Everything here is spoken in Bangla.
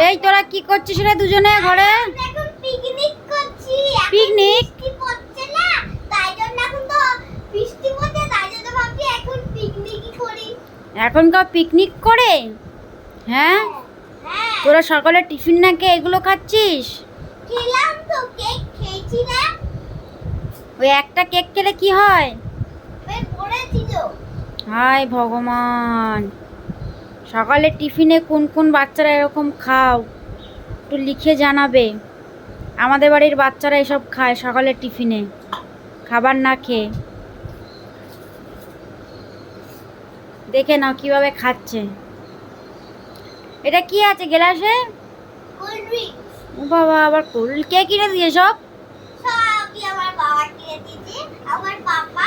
এই তোরা কি করছিস রে দুজনে ঘরে? এখন পিকনিক করছি। পিকনিক? বৃষ্টি পড়ছে না, তাই জন্য এখন তো বৃষ্টি পড়ছে, তাই জন্য ভাবছি এখন পিকনিকই করি। এখনকার পিকনিক করে? হ্যাঁ, হ্যাঁ তোরা সকালে টিফিন না খেয়ে এগুলো খাচ্ছিস? খেলাম তো, কেক খেয়েছি না। ওই একটা কেক খেলে কি হয়? পেট ভরেছিল। হায় ভগবান, সকালে টিফিনে কোন কোন বাচ্চারা এরকম খাও একটু লিখে জানাবে। আমাদের বাড়ির বাচ্চারা এসব খায় সকালে টিফিনে, খাবার না খেয়ে। দেখে নাও কিভাবে খাচ্ছে। এটা কি আছে গ্লাসে? কোল্ড ড্রিঙ্ক ও বাবা, আবার কোল্ড কে কিনে দিয়ে সব? সবই আমার বাবা কিনে দিয়েছে। আমার পাপা